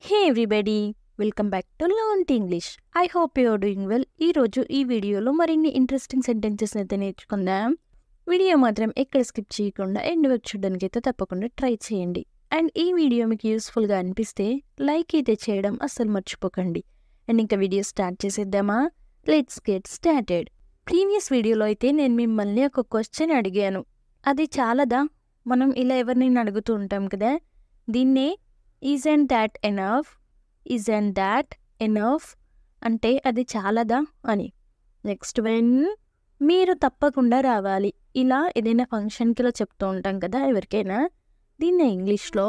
Hey everybody, welcome back to Learn English. I hope you are doing well. ఈ రోజు ఈ వీడియోలో మరిన్ని ఇంట్రెస్టింగ్ సెంటెన్సెస్ అయితే నేర్చుకుందాం. వీడియో మాత్రం ఎక్కడ స్కిప్ చేయకుండా ఎండ్ వరకు చూడడానికి అయితే తప్పకుండా ట్రై చేయండి. అండ్ ఈ వీడియో మీకు యూస్ఫుల్గా అనిపిస్తే లైక్ అయితే చేయడం అస్సలు మర్చిపోకండి. అండ్ ఇంకా వీడియో స్టార్ట్ చేసేద్దామా? Let's get started. ప్రీవియస్ వీడియోలో అయితే నేను మిమ్మల్ని ఒక క్వశ్చన్ అడిగాను. అది చాలదా? మనం ఇలా ఎవరినైనా అడుగుతూ ఉంటాం కదా, దీన్నే isn't that enough? Isn't that enough? అంటే అది చాలదా అని. నెక్స్ట్ వెన్ మీరు తప్పకుండా రావాలి, ఇలా ఏదైనా ఫంక్షన్కి ఇలా చెప్తూ ఉంటాం కదా ఎవరికైనా, దీన్ని ఇంగ్లీష్లో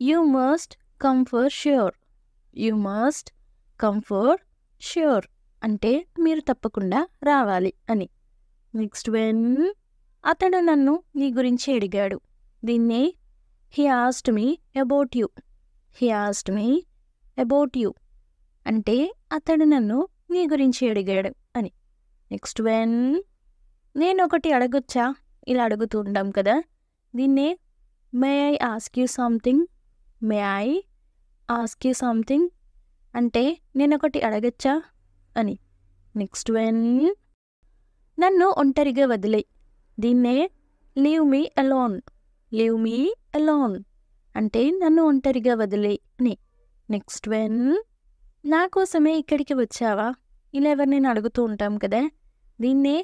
you must come for sure. You must come for sure అంటే మీరు తప్పకుండా రావాలి అని. నెక్స్ట్ వెన్ అతడు నన్ను నీ గురించి అడిగాడు, దీన్నే he asked me about you. He asked me about you అంటే అతడు నన్ను నీ గురించి అడిగాడు అని. నెక్స్ట్ వెన్ నేను ఒకటి అడగొచ్చా, ఇలా అడుగుతూ ఉంటాం కదా, దీన్నే may I ask you something. May I ask you something అంటే నేను ఒకటి అడగచ్చా అని. నెక్స్ట్ వెన్ నన్ను ఒంటరిగా వదిలే, దీన్నే leave me alone. Leave me alone అంటే నన్ను ఒంటరిగా వదిలే అని. నెక్స్ట్ వెన్ నా కోసమే ఇక్కడికి వచ్చావా, ఇలా ఎవరినైనా అడుగుతూ ఉంటాం కదా, దీన్నే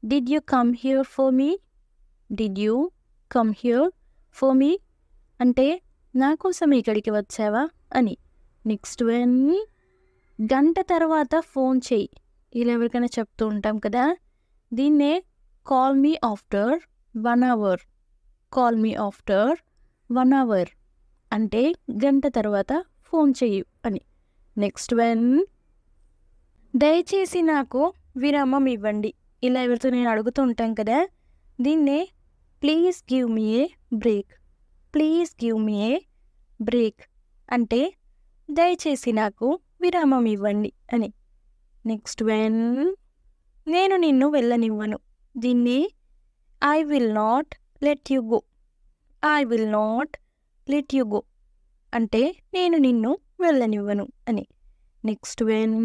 did you come here for me. Did you come here for me అంటే నా కోసమే ఇక్కడికి వచ్చావా అని. నెక్స్ట్ వెన్ గంట తర్వాత ఫోన్ చెయ్యి, ఇలా ఎవరికైనా చెప్తూ ఉంటాం కదా, దీన్నే call me after 1 hour. Call me after 1 hour అంటే గంట తర్వాత ఫోన్ చెయ్యి అని. నెక్స్ట్ వెన్ దయచేసి నాకు విరామం ఇవ్వండి, ఇలా ఎవరితో నేను అడుగుతూ ఉంటాం కదా, దీన్నే please give me a break. Please give me a break అంటే దయచేసి నాకు విరామం ఇవ్వండి అని. నెక్స్ట్ వెన్ నేను నిన్ను వెళ్ళనివ్వను, దీన్ని I will not let you go. I will not let you go అంటే నేను నిన్ను వెళ్ళనివ్వను అని. నెక్స్ట్ వెన్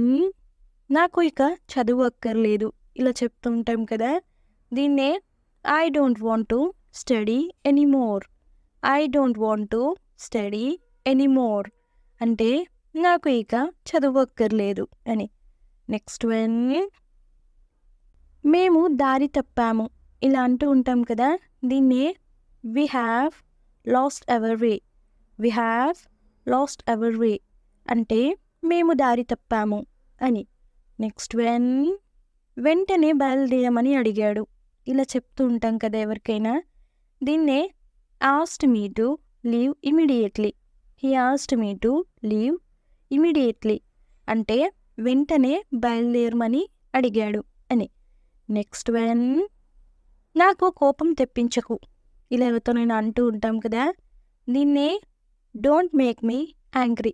నాకు ఇక చదువు అక్కర్లేదు, ఇలా చెప్తూ ఉంటాం కదా, దీన్నే I don't want to study anymore. I don't want to study anymore అంటే నాకు ఇక చదువు అక్కర్లేదు అని. నెక్స్ట్ వెన్ మేము దారి తప్పాము, ఇలా అంటూ ఉంటాం కదా, దీన్నే we have lost our way. we have lost our way అంటే మేము దారి తప్పాము అని. నెక్స్ట్ వెన్ వెంటనే బయలుదేరమని అడిగాడు, ఇలా చెప్తూ ఉంటాం కదా ఎవరికైనా, దీన్నే asked me to leave immediately. he asked me to leave immediately అంటే వెంటనే బయలుదేరమని అడిగాడు అని. నెక్స్ట్ వెన్ నాకు కోపం తెప్పించకు, ఇలా ఎవరితో నేను అంటూ ఉంటాం కదా, దీన్నే don't make me angry.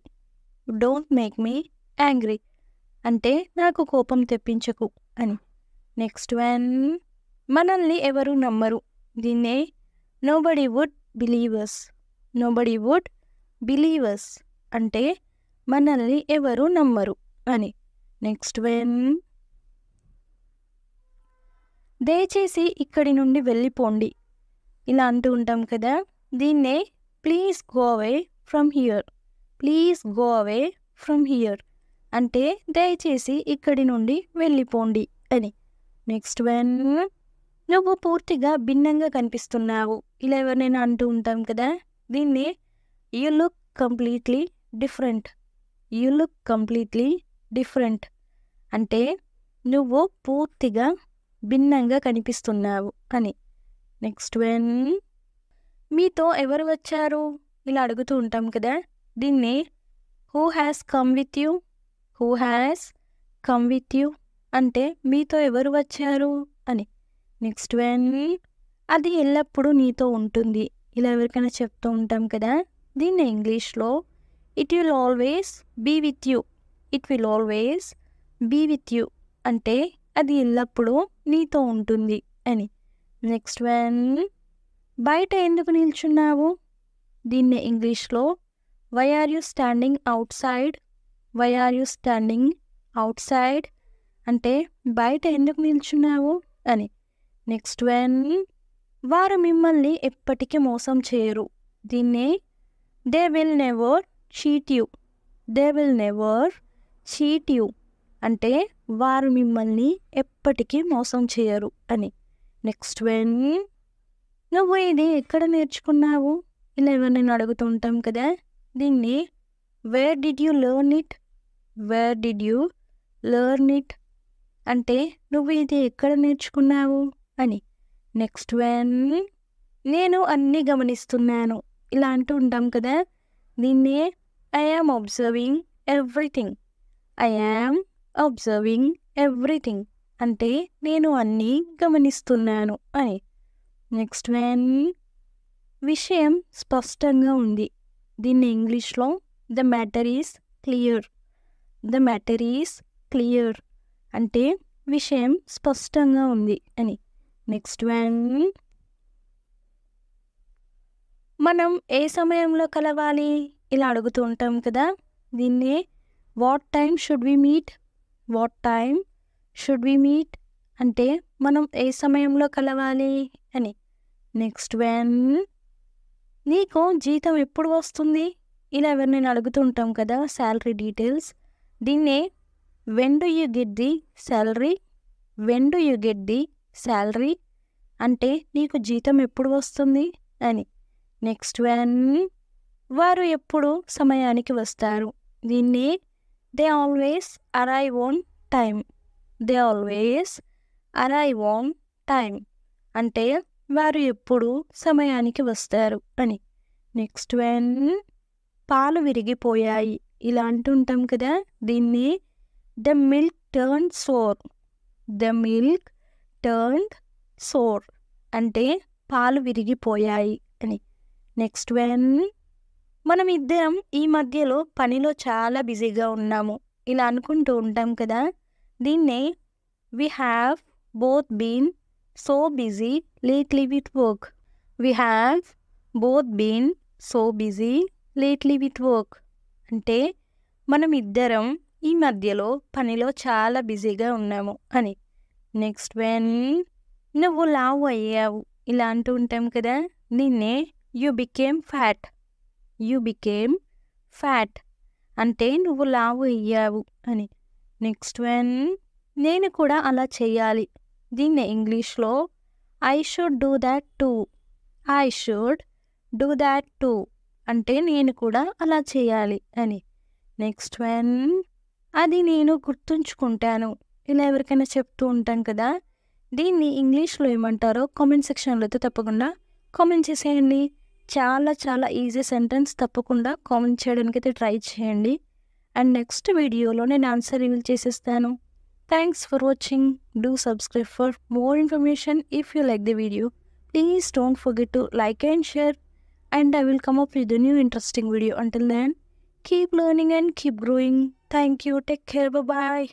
Don't make me angry అంటే నాకు కోపం తెప్పించకు అని. నెక్స్ట్ వెన్ మనల్ని ఎవరు నమ్మరు, దీన్నే nobody would believe us. Nobody would believe us అంటే మనల్ని ఎవరు నమ్మరు అని. నెక్స్ట్ వెన్ దయచేసి ఇక్కడి నుండి వెళ్ళిపోండి, ఇలా అంటూ ఉంటాం కదా, దీన్నే please go away from here. Please go away from here అంటే దయచేసి ఇక్కడి నుండి వెళ్ళిపోండి అని. నెక్స్ట్ వెన్ నువ్వు పూర్తిగా భిన్నంగా కనిపిస్తున్నావు, ఇలా ఎవరినైనా అంటూ ఉంటాం కదా, దీన్ని you look completely different. You look completely different అంటే నువ్వు పూర్తిగా భిన్నంగా కనిపిస్తున్నావు అని. నెక్స్ట్ వెన్ మీతో ఎవరు వచ్చారు, ఇలా అడుగుతూ ఉంటాం కదా, దీన్ని who has come with you. Who has come with you అంటే మీతో ఎవరు వచ్చారు అని. నెక్స్ట్ వెన్ అది ఎల్లప్పుడూ నీతో ఉంటుంది, ఇలా ఎవరికైనా చెప్తూ ఉంటాం కదా, దీన్ని ఇంగ్లీష్లో it will always be with you. It will always be with you అంటే అది ఎల్లప్పుడూ నీతో ఉంటుంది అని. నెక్స్ట్ వెన్ బయట ఎందుకు నిల్చున్నావు, దీన్ని ఇంగ్లీష్లో why are you standing outside? Why are you standing outside అంటే బయట ఎందుకు నిల్చున్నావు అని. నెక్స్ట్ వన్, వారు మిమ్మల్ని ఎప్పటికీ మోసం చేయరు. దీన్నే they will never cheat you. They will never cheat you అంటే వారు మిమ్మల్ని ఎప్పటికీ మోసం చేయరు అని. నెక్స్ట్ వన్, నువ్వు ఇది ఎక్కడ నేర్చుకున్నావు? ఇలా ఎవరినైనా అడుగుతూ ఉంటాం కదా. దీన్ని where did you learn it? Where did you learn it అంటే నువ్వు ఇది ఎక్కడ నేర్చుకున్నావు అని. నెక్స్ట్ వన్, నేను అన్నీ గమనిస్తున్నాను. ఇలా అంటూ ఉంటాం కదా. దీన్నే I am observing everything. I am observing everything అంటే నేను అన్నీ గమనిస్తున్నాను అని. నెక్స్ట్ వన్, విషయం స్పష్టంగా ఉంది. దీన్ని ఇంగ్లీష్లో the matter is clear. The matter is clear అంటే విషయం స్పష్టంగా ఉంది అని. నెక్స్ట్ వన్, మనం ఏ సమయంలో కలవాలి? ఇలా అడుగుతూ ఉంటాం కదా. దీన్నే what time should we meet? What time should we meet అంటే మనం ఏ సమయంలో కలవాలి అని. నెక్స్ట్ వన్, నీకు జీతం ఎప్పుడు వస్తుంది? ఇలా ఎవరినైనా అడుగుతుంటాం కదా శాలరీ డీటెయిల్స్. దీన్నే when do you get the salary? When do you get the salary అంటే నీకు జీతం ఎప్పుడు వస్తుంది అని. నెక్స్ట్ వన్, వారు ఎప్పుడు సమయానికి వస్తారు? దీన్ని they always arrive on time. They always arrive on time అంటే వారు ఎప్పుడు సమయానికి వస్తారు అని. నెక్స్ట్ వన్, పాలు విరిగిపోయాయి. ఇలా అంటుంటాం కదా. దీన్ని the milk turn sour. The milk turn sour అంటే పాలు విరిగిపోయాయి అని. నెక్స్ట్ వన్, మనం ఇద్దరం ఈ మధ్యలో పనిలో చాలా బిజీగా ఉన్నాము. ఇలా అనుకుంటూ ఉంటాం కదా. దీన్నే we have both been so busy lately with work. We have both been so busy lately with work అంటే మనం ఇద్దరం ఈ మధ్యలో పనిలో చాలా బిజీగా ఉన్నాము అని. నెక్స్ట్ వన్, నువ్వు లావు అయ్యావు. ఇలా అంటూ ఉంటాం కదా. దీన్నే you became fat. You became fat అంటే నువ్వు లావు అయ్యావు అని. నెక్స్ట్ వన్, నేను కూడా అలా చేయాలి. దీన్ని ఇంగ్లీష్లో I should do that two. I should do that two అంటే నేను కూడా అలా చేయాలి అని. నెక్స్ట్ వన్, అది నేను గుర్తుంచుకుంటాను. ఇలా ఎవరికైనా చెప్తూ ఉంటాం కదా. దీన్ని ఇంగ్లీష్లో ఏమంటారో కామెంట్ సెక్షన్లో అయితే తప్పకుండా కామెంట్ చేసేయండి. చాలా చాలా ఈజీ సెంటెన్స్, తప్పకుండా కామెంట్ చేయడానికి అయితే ట్రై చేయండి. అండ్ నెక్స్ట్ వీడియోలో నేను ఆన్సర్ రివీల్ చేసేస్తాను. Thanks for watching. Do subscribe for more information. If you like the video, please don't forget to like and share. And I will come up with a new interesting video. Until then, keep learning and keep growing. Thank you. Take care. Bye-bye.